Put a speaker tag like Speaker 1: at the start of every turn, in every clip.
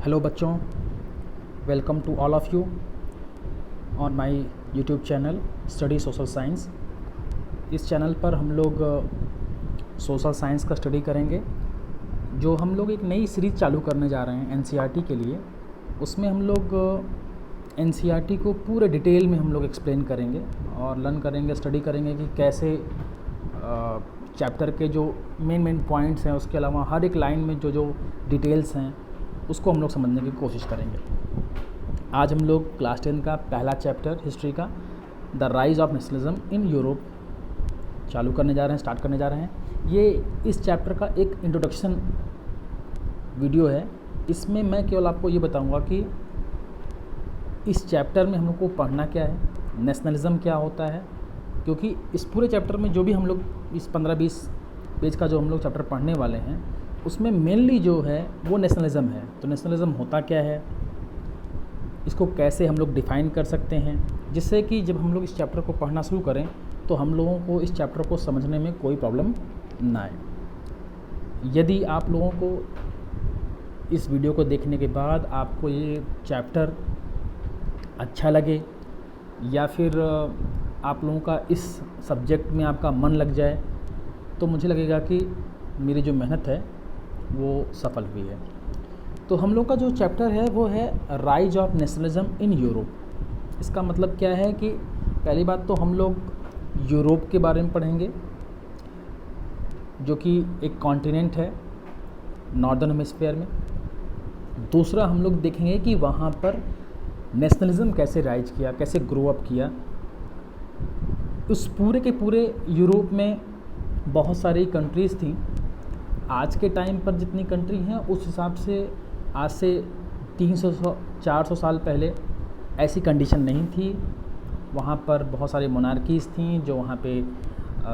Speaker 1: Hello बच्चों, welcome to all of you on my YouTube channel study social science. इस channel पर हम लोग सोशल साइंस का स्टडी करेंगे। जो हम लोग एक नई सीरीज़ चालू करने जा रहे हैं एनसीईआरटी के लिए, उसमें हम लोग एनसीईआरटी को पूरे डिटेल में हम लोग एक्सप्लेन करेंगे और लर्न करेंगे, स्टडी करेंगे कि कैसे चैप्टर के जो मेन पॉइंट्स हैं, उसके अलावा हर एक लाइन में जो डिटेल्स हैं उसको हम लोग समझने की कोशिश करेंगे। आज हम लोग क्लास 10 का पहला चैप्टर हिस्ट्री का the rise of nationalism in Europe चालू करने जा रहे हैं, स्टार्ट करने जा रहे हैं। ये इस चैप्टर का एक इंट्रोडक्शन वीडियो है। इसमें मैं केवल आपको ये बताऊंगा कि इस चैप्टर में हम लोग को पढ़ना क्या है, नेशनलिज्म क्या होता है, क्योंकि इस पूरे चैप्टर में जो भी हम लोग इस 15-20 पेज का जो हम लोग चैप्टर पढ़ने वाले हैं उसमें मेनली जो है वो नेशनलिज्म है। तो नेशनलिज्म होता क्या है, इसको कैसे हम लोग डिफ़ाइन कर सकते हैं, जिससे कि जब हम लोग इस चैप्टर को पढ़ना शुरू करें तो हम लोगों को इस चैप्टर को समझने में कोई प्रॉब्लम ना आए। यदि आप लोगों को इस वीडियो को देखने के बाद आपको ये चैप्टर अच्छा लगे या फिर आप लोगों का इस सब्जेक्ट में आपका मन लग जाए, तो मुझे लगेगा कि मेरी जो मेहनत है वो सफल हुई है। तो हम लोग का जो चैप्टर है वो है rise of nationalism in Europe. इसका मतलब क्या है कि पहली बात तो हम लोग यूरोप के बारे में पढ़ेंगे, जो कि एक कॉन्टिनेंट है नॉर्दर्न हेमिस्फीयर में। दूसरा हम लोग देखेंगे कि वहाँ पर नेशनलिज्म कैसे राइज किया, कैसे ग्रो अप किया। उस पूरे के पूरे यूरोप में बहुत सारी कंट्रीज़ थी। आज के टाइम पर जितनी कंट्री हैं उस हिसाब से आज से 300-400 साल पहले ऐसी कंडीशन नहीं थी। वहाँ पर बहुत सारी मोनार्कीज़ थी जो वहाँ पे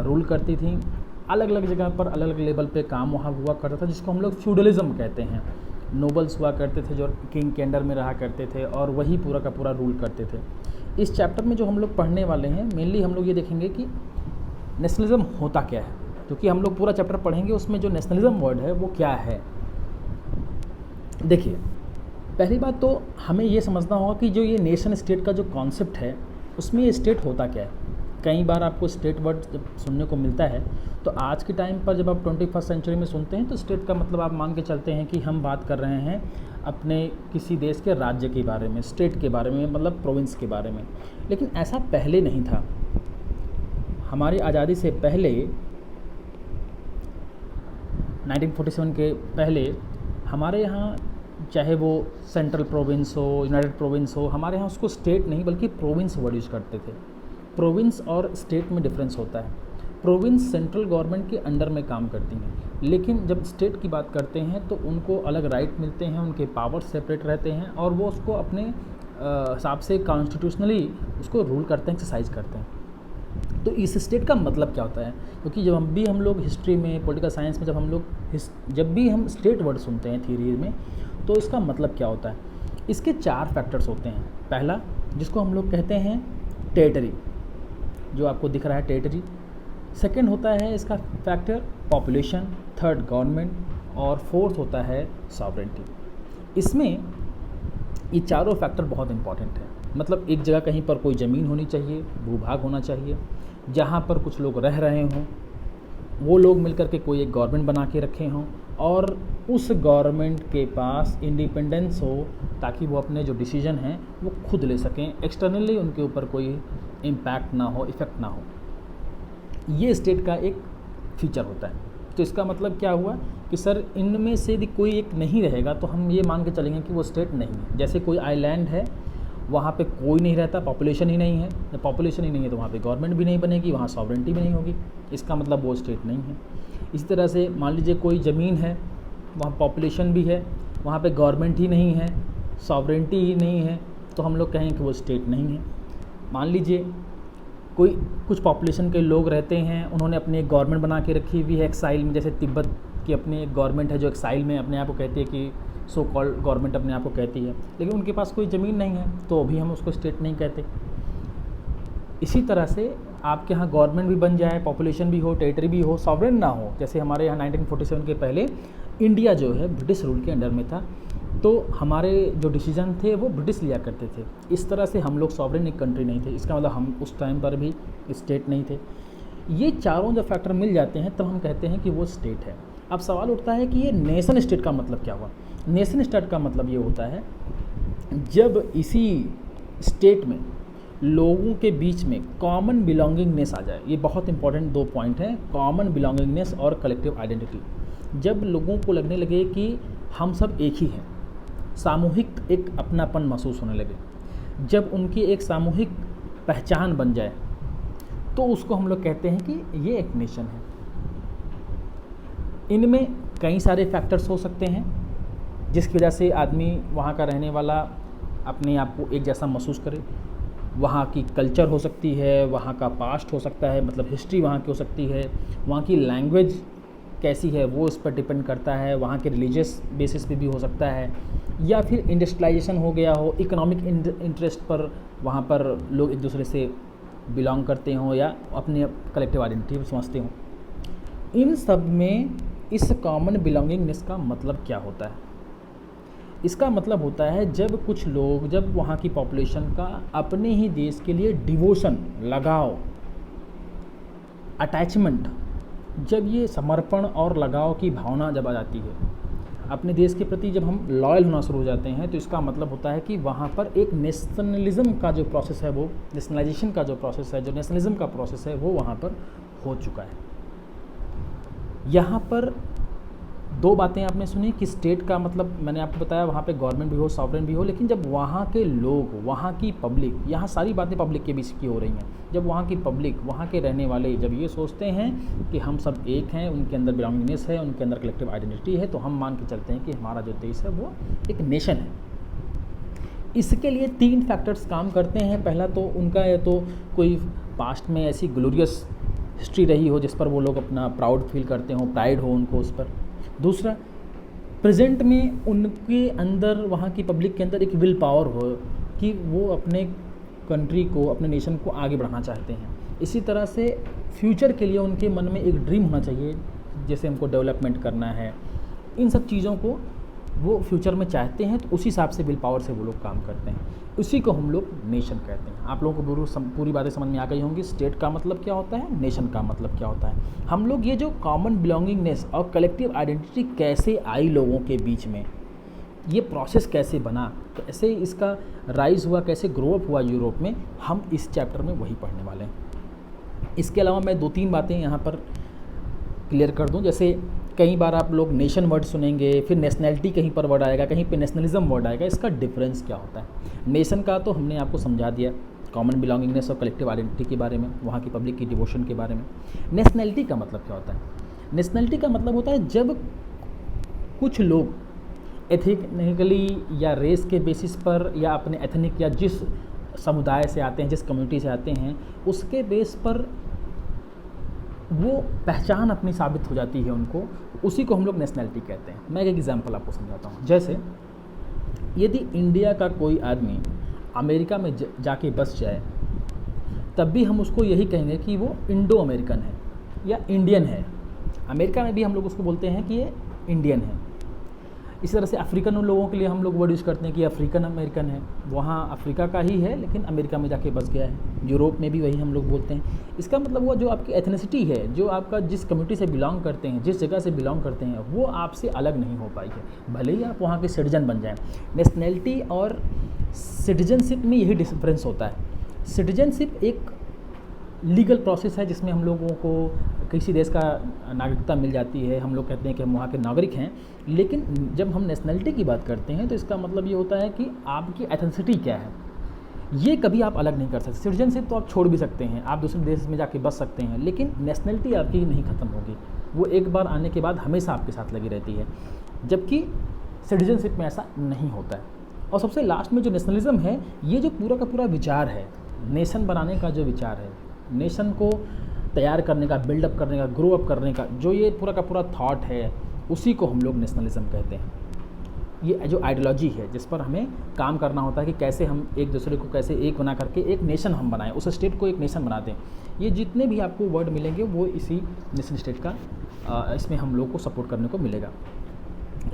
Speaker 1: रूल करती थी। अलग अलग जगह पर अलग अलग लेवल पे काम वहाँ हुआ करता था, जिसको हम लोग फ्यूडलिज़म कहते हैं। नोबल्स हुआ करते थे जो किंग के अंडर में रहा करते थे और वही पूरा का पूरा रूल करते थे। इस चैप्टर में जो हम लोग पढ़ने वाले हैं मेनली हम लोग ये देखेंगे कि नेशनलिज्म होता क्या है, क्योंकि हम लोग पूरा चैप्टर पढ़ेंगे उसमें जो नेशनलिज्म वर्ड है वो क्या है। देखिए, पहली बात तो हमें ये समझना होगा कि जो ये नेशन स्टेट का जो कॉन्सेप्ट है उसमें ये स्टेट होता क्या है। कई बार आपको स्टेट वर्ड जब सुनने को मिलता है तो आज के टाइम पर जब आप 21वीं सेंचुरी में सुनते हैं तो स्टेट का मतलब आप मान के चलते हैं कि हम बात कर रहे हैं अपने किसी देश के राज्य के बारे में, स्टेट के बारे में, मतलब प्रोविंस के बारे में। लेकिन ऐसा पहले नहीं था। हमारी आज़ादी से पहले 1947 के पहले हमारे यहाँ चाहे वो सेंट्रल प्रोविंस हो, यूनाइटेड प्रोविंस हो, हमारे यहाँ उसको स्टेट नहीं बल्कि प्रोविंस वर्ड यूज़ करते थे। प्रोविंस और स्टेट में डिफरेंस होता है। प्रोविंस सेंट्रल गवर्नमेंट के अंडर में काम करती हैं, लेकिन जब स्टेट की बात करते हैं तो उनको अलग राइट मिलते हैं, उनके पावर सेपरेट रहते हैं और वो उसको अपने हिसाब से कॉन्स्टिट्यूशनली उसको रूल करते हैं, एक्सरसाइज करते हैं। तो इस स्टेट का मतलब क्या होता है, क्योंकि जब हम लोग हिस्ट्री में, पॉलिटिकल साइंस में जब भी हम स्टेट वर्ड सुनते हैं थ्योरी में, तो इसका मतलब क्या होता है। इसके 4 फैक्टर्स होते हैं। पहला, जिसको हम लोग कहते हैं टेरिटरी, जो आपको दिख रहा है टेरिटरी। सेकंड होता है इसका फैक्टर पॉपुलेशन, थर्ड गवर्नमेंट और फोर्थ होता है सॉवरेंटी। इसमें ये चारों फैक्टर बहुत इंपॉर्टेंट है। मतलब एक जगह कहीं पर कोई ज़मीन होनी चाहिए, भूभाग होना चाहिए, जहाँ पर कुछ लोग रह रहे हों, वो लोग मिलकर के कोई एक गवर्नमेंट बना के रखे हों और उस गवर्नमेंट के पास इंडिपेंडेंस हो, ताकि वो अपने जो डिसीजन हैं वो खुद ले सकें, एक्सटर्नली उनके ऊपर कोई इम्पैक्ट ना हो, इफ़ेक्ट ना हो। ये स्टेट का एक फीचर होता है। तो इसका मतलब क्या हुआ कि सर इनमें से यदि कोई एक नहीं रहेगा तो हम ये मान के चलेंगे कि वो स्टेट नहीं है। जैसे कोई आइलैंड है, वहाँ पे कोई नहीं रहता, पॉपुलेशन ही नहीं है। जब पॉपुलेशन ही नहीं है तो वहाँ पे गवर्नमेंट भी नहीं बनेगी, वहाँ सॉवरेंटी भी नहीं होगी, इसका मतलब वो स्टेट नहीं है। इसी तरह से मान लीजिए कोई ज़मीन है, वहाँ पॉपुलेशन भी है, वहाँ पे गवर्नमेंट ही नहीं है, सॉवरेंटी ही नहीं है, तो हम लोग कहें कि वो स्टेट नहीं है। मान लीजिए कुछ पॉपुलेशन के लोग रहते हैं, उन्होंने अपनी एक गवर्नमेंट बना के रखी हुई है एक्साइल में, जैसे तिब्बत की अपनी एक गवर्नमेंट है जो एक्साइल में अपने आप को कहती है कि सो कॉल्ड गवर्नमेंट अपने आप को कहती है, लेकिन उनके पास कोई ज़मीन नहीं है तो अभी हम उसको स्टेट नहीं कहते। इसी तरह से आपके यहाँ गवर्नमेंट भी बन जाए, पॉपुलेशन भी हो, टेरिटरी भी हो, सॉवरेन ना हो, जैसे हमारे यहाँ 1947 के पहले इंडिया जो है ब्रिटिश रूल के अंडर में था, तो हमारे जो डिसीजन थे वो ब्रिटिश लिया करते थे। इस तरह से हम लोग सॉवरेन एक कंट्री नहीं थे, इसका मतलब हम उस टाइम पर भी स्टेट नहीं थे। ये चारों जब फैक्टर मिल जाते हैं तब हम कहते हैं कि वो स्टेट है। अब सवाल उठता है कि ये नेशन स्टेट का मतलब क्या हुआ। नेशन स्टेट का मतलब ये होता है जब इसी स्टेट में लोगों के बीच में कॉमन बिलोंगिंगनेस आ जाए। ये बहुत इंपॉर्टेंट 2 पॉइंट हैं, कॉमन बिलोंगिंगनेस और कलेक्टिव आइडेंटिटी। जब लोगों को लगने लगे कि हम सब एक ही हैं, सामूहिक एक अपनापन महसूस होने लगे, जब उनकी एक सामूहिक पहचान बन जाए, तो उसको हम लोग कहते हैं कि ये एक नेशन है। इनमें कई सारे फैक्टर्स हो सकते हैं जिसकी वजह से आदमी, वहाँ का रहने वाला, अपने आप को एक जैसा महसूस करे। वहाँ की कल्चर हो सकती है, वहाँ का पास्ट हो सकता है, मतलब हिस्ट्री वहाँ की हो सकती है, वहाँ की लैंग्वेज कैसी है वो इस पर डिपेंड करता है, वहाँ के रिलीजियस बेसिस पे भी हो सकता है, या फिर इंडस्ट्रियलाइजेशन हो गया हो, इकोनॉमिक इंटरेस्ट पर वहाँ पर लोग एक दूसरे से बिलोंग करते हों या अपने कलेक्टिव आइडेंटिटी समझते हों। इन सब में इस कॉमन बिलोंगिंगनेस का मतलब क्या होता है? इसका मतलब होता है जब कुछ लोग, जब वहाँ की पॉपुलेशन का अपने ही देश के लिए डिवोशन, लगाव, अटैचमेंट, जब ये समर्पण और लगाव की भावना जब आ जाती है, अपने देश के प्रति जब हम लॉयल होना शुरू हो जाते हैं, तो इसका मतलब होता है कि वहाँ पर एक नेशनलिज्म का जो प्रोसेस है, वो नेशनलाइजेशन का जो प्रोसेस है, जो नेशनलिज्म का प्रोसेस है, वो वहाँ पर हो चुका है। यहाँ पर 2 बातें आपने सुनी कि स्टेट का मतलब मैंने आपको बताया, वहाँ पे गवर्नमेंट भी हो, सॉवरेन भी हो, लेकिन जब वहाँ के लोग, वहाँ की पब्लिक, यहाँ सारी बातें पब्लिक के बीच की हो रही हैं, जब वहाँ की पब्लिक, वहाँ के रहने वाले जब ये सोचते हैं कि हम सब एक हैं, उनके अंदर बिलोंगिंगनेस है, उनके अंदर कलेक्टिव आइडेंटिटी है, तो हम मान के चलते हैं कि हमारा जो देश है वो एक नेशन है। इसके लिए 3 फैक्टर्स काम करते हैं। पहला तो उनका है तो कोई पास्ट में ऐसी ग्लोरियस हिस्ट्री रही हो जिस पर वो लोग अपना प्राउड फील करते हों, प्राइड हो उनको उस पर। दूसरा, प्रेजेंट में उनके अंदर, वहाँ की पब्लिक के अंदर एक विल पावर हो कि वो अपने कंट्री को, अपने नेशन को आगे बढ़ाना चाहते हैं। इसी तरह से फ्यूचर के लिए उनके मन में एक ड्रीम होना चाहिए, जैसे हमको डेवलपमेंट करना है, इन सब चीज़ों को वो फ्यूचर में चाहते हैं, तो उसी हिसाब से विल पावर से वो लोग काम करते हैं। उसी को हम लोग नेशन कहते हैं। आप लोगों को पूरी बातें समझ में आ गई होंगी। स्टेट का मतलब क्या होता है, नेशन का मतलब क्या होता है। हम लोग ये जो कॉमन बिलोंगिंगनेस और कलेक्टिव आइडेंटिटी कैसे आई लोगों के बीच में, ये प्रोसेस कैसे बना, कैसे इसका राइज हुआ, कैसे ग्रो अप हुआ यूरोप में, हम इस चैप्टर में वही पढ़ने वाले हैं। इसके अलावा मैं 2-3 बातें यहाँ पर क्लियर कर दूँ। जैसे कई बार आप लोग नेशन वर्ड सुनेंगे, फिर नेशनैलिटी कहीं पर वर्ड आएगा, कहीं पे नेशनलिज्म वर्ड आएगा। इसका डिफरेंस क्या होता है? नेशन का तो हमने आपको समझा दिया, कॉमन बिलोंगिंगनेस और कलेक्टिव आइडेंटिटी के बारे में, वहाँ की पब्लिक की डिवोशन के बारे में। नेशनैलिटी का मतलब क्या होता है? नेशनैलिटी का मतलब होता है जब कुछ लोग एथिकली या रेस के बेसिस पर, या अपने एथनिक, या जिस समुदाय से आते हैं, जिस कम्युनिटी से आते हैं, उसके बेस पर वो पहचान अपनी साबित हो जाती है उनको, उसी को हम लोग नेशनैलिटी कहते हैं। मैं एक एग्जांपल आपको समझाता हूँ। जैसे यदि इंडिया का कोई आदमी अमेरिका में जाके बस जाए, तब भी हम उसको यही कहेंगे कि वो इंडो अमेरिकन है या इंडियन है। अमेरिका में भी हम लोग उसको बोलते हैं कि ये इंडियन है। इसी तरह से अफ्रीकन लोगों के लिए हम लोग वर्ड यूज़ करते हैं कि अफ्रीकन अमेरिकन है, वहाँ अफ्रीका का ही है लेकिन अमेरिका में जाके बस गया है। यूरोप में भी वही हम लोग बोलते हैं। इसका मतलब हुआ जो आपकी एथनिसिटी है, जो आपका जिस कम्युनिटी से बिलोंग करते हैं, जिस जगह से बिलोंग करते हैं, वो आपसे अलग नहीं हो पाई है, भले ही आप वहाँ के सिटीजन बन जाएँ। नेशनैलिटी और सिटीजनशिप में यही डिफरेंस होता है। सिटीजनशिप एक लीगल प्रोसेस है जिसमें हम लोगों को किसी देश का नागरिकता मिल जाती है, हम लोग कहते हैं कि हम वहाँ के नागरिक हैं। लेकिन जब हम नेशनैलिटी की बात करते हैं तो इसका मतलब ये होता है कि आपकी एथनिसिटी क्या है, ये कभी आप अलग नहीं कर सकते। सिटीजनशिप तो आप छोड़ भी सकते हैं, आप दूसरे देश में जाके बस सकते हैं, लेकिन नेशनैलिटी आपकी नहीं ख़त्म होगी, वो एक बार आने के बाद हमेशा आपके साथ लगी रहती है, जबकि सिटीजनशिप में ऐसा नहीं होता है। और सबसे लास्ट में जो नेशनलिज्म है, ये जो पूरा का पूरा विचार है, नेशन बनाने का जो विचार है, नेशन को तैयार करने का, बिल्डअप करने का, ग्रो अप करने का जो ये पूरा का पूरा थॉट है, उसी को हम लोग नेशनलिज्म कहते हैं। ये जो आइडियोलॉजी है जिस पर हमें काम करना होता है कि कैसे हम एक दूसरे को कैसे एक बना करके एक नेशन हम बनाएं, उस स्टेट को एक नेशन बना दें। ये जितने भी आपको वर्ड मिलेंगे वो इसी नेशन स्टेट का इसमें हम लोग को सपोर्ट करने को मिलेगा।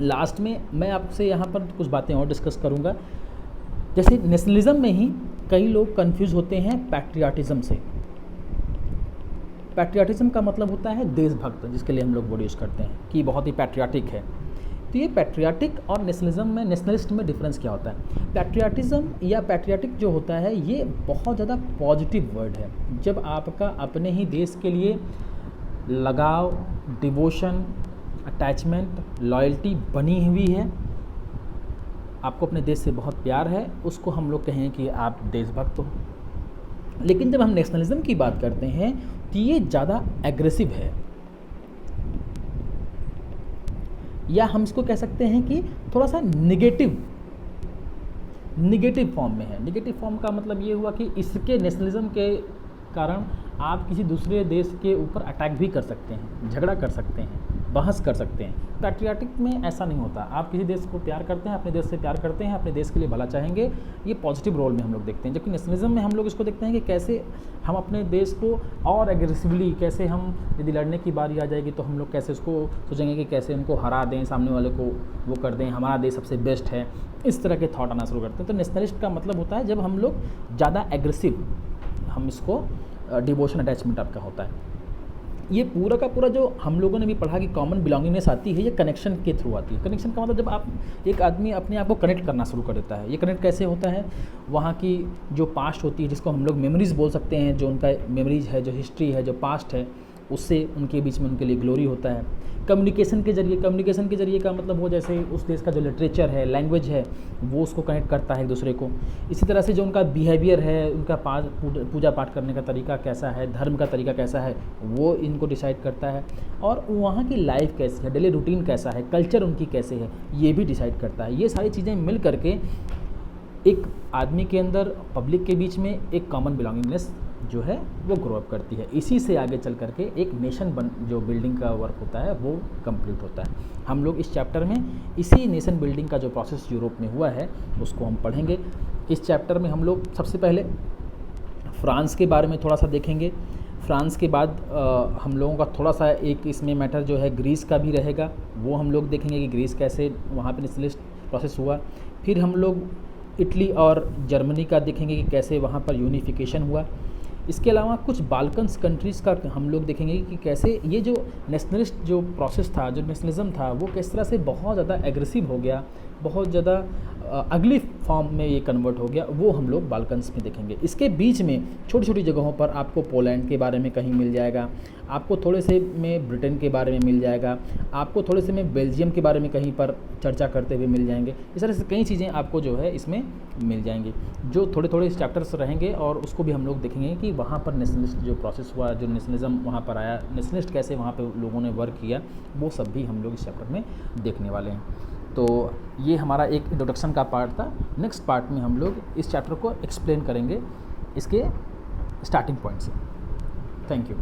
Speaker 1: लास्ट में मैं आपसे यहाँ पर कुछ बातें और डिस्कस करूँगा। जैसे नेशनलिज्म में ही कई लोग कंफ्यूज होते हैं पैट्रियाटिज़म से। पैट्रियाटिज़म का मतलब होता है देशभक्त, जिसके लिए हम लोग वर्ड यूज़ करते हैं कि बहुत ही पैट्रियाटिक है। तो ये पैट्रियाटिक और नेशनलिज्म में, नेशनलिस्ट में डिफरेंस क्या होता है? पैट्रियाटिज़म या पैट्रियाटिक जो होता है ये बहुत ज़्यादा पॉजिटिव वर्ड है। जब आपका अपने ही देश के लिए लगाव, डिवोशन, अटैचमेंट, लॉयल्टी बनी हुई है, आपको अपने देश से बहुत प्यार है, उसको हम लोग कहें कि आप देशभक्त हो। लेकिन जब हम नेशनलिज्म की बात करते हैं तो ये ज़्यादा एग्रेसिव है, या हम इसको कह सकते हैं कि थोड़ा सा निगेटिव फॉर्म में है। निगेटिव फॉर्म का मतलब ये हुआ कि इसके नेशनलिज्म के कारण आप किसी दूसरे देश के ऊपर अटैक भी कर सकते हैं, झगड़ा कर सकते हैं, बहस कर सकते हैं। पैट्रियाटिक में ऐसा नहीं होता। आप किसी देश को प्यार करते हैं, अपने देश से प्यार करते हैं, अपने देश के लिए भला चाहेंगे, ये पॉजिटिव रोल में हम लोग देखते हैं। जबकि नेशनलिज्म में हम लोग इसको देखते हैं कि कैसे हम अपने देश को और एग्रेसिवली, कैसे हम यदि लड़ने की बारी आ जाएगी तो हम लोग कैसे उसको सोचेंगे कि कैसे उनको हरा दें, सामने वाले को वो कर दें, हमारा देश सबसे बेस्ट है, इस तरह के थॉट आना शुरू करते हैं। तो नेशनलिस्ट का मतलब होता है जब हम लोग ज़्यादा एग्रेसिव, हम इसको डिवोशन अटैचमेंट आपका होता है। ये पूरा का पूरा जो हम लोगों ने भी पढ़ा कि कॉमन बिलोंगिंगनेस आती है, ये कनेक्शन के थ्रू आती है। कनेक्शन का मतलब जब आप एक आदमी अपने आप को कनेक्ट करना शुरू कर देता है। ये कनेक्ट कैसे होता है? वहाँ की जो पास्ट होती है, जिसको हम लोग मेमोरीज़ बोल सकते हैं, जो उनका मेमोरीज है, जो हिस्ट्री है, जो पास्ट है, उससे उनके बीच में उनके लिए ग्लोरी होता है। कम्युनिकेशन के जरिए का मतलब वो जैसे उस देश का जो लिटरेचर है, लैंग्वेज है, वो उसको कनेक्ट करता है एक दूसरे को। इसी तरह से जो उनका बिहेवियर है, उनका पूजा पाठ करने का तरीका कैसा है, धर्म का तरीका कैसा है, वो इनको डिसाइड करता है। और वहाँ की लाइफ कैसी है, डेली रूटीन कैसा है, कल्चर उनकी कैसे है, ये भी डिसाइड करता है। ये सारी चीज़ें मिल करके एक आदमी के अंदर, पब्लिक के बीच में एक कॉमन बिलोंगिंगनेस जो है वो ग्रो अप करती है। इसी से आगे चल करके एक नेशन जो बिल्डिंग का वर्क होता है वो कंप्लीट होता है। हम लोग इस चैप्टर में इसी नेशन बिल्डिंग का जो प्रोसेस यूरोप में हुआ है उसको हम पढ़ेंगे। इस चैप्टर में हम लोग सबसे पहले फ्रांस के बारे में थोड़ा सा देखेंगे। फ्रांस के बाद हम लोगों का थोड़ा सा एक इसमें मैटर जो है ग्रीस का भी रहेगा, वो हम लोग देखेंगे कि ग्रीस कैसे वहाँ पे नेशनलिस्ट प्रोसेस हुआ। फिर हम लोग इटली और जर्मनी का देखेंगे कि कैसे वहाँ पर यूनिफिकेशन हुआ। इसके अलावा कुछ बाल्कन्स कंट्रीज़ का हम लोग देखेंगे कि कैसे ये जो नेशनलिस्ट जो प्रोसेस था, जो नेशनलिज्म था, वो किस तरह से बहुत ज़्यादा एग्रेसिव हो गया, बहुत ज़्यादा अगली फॉर्म में ये कन्वर्ट हो गया, वो हम लोग बाल्कन्स में देखेंगे। इसके बीच में छोटी छोटी जगहों पर आपको पोलैंड के बारे में कहीं मिल जाएगा, आपको थोड़े से में ब्रिटेन के बारे में मिल जाएगा, आपको थोड़े से में बेल्जियम के बारे में कहीं पर चर्चा करते हुए मिल जाएंगे। इस तरह से कई चीज़ें आपको जो है इसमें मिल जाएंगी, जो थोड़े थोड़े चैप्टर्स रहेंगे, और उसको भी हम लोग देखेंगे कि वहाँ पर नेशनलिस्ट जो प्रोसेस हुआ, जो नेशनलिज्म वहाँ पर आया, नेशनलिस्ट कैसे वहाँ पर लोगों ने वर्क किया, वो सब भी हम लोग इस चैप्टर में देखने वाले हैं। तो ये हमारा एक इंट्रोडक्शन का पार्ट था। नेक्स्ट पार्ट में हम लोग इस चैप्टर को एक्सप्लेन करेंगे इसके स्टार्टिंग पॉइंट से। Thank you.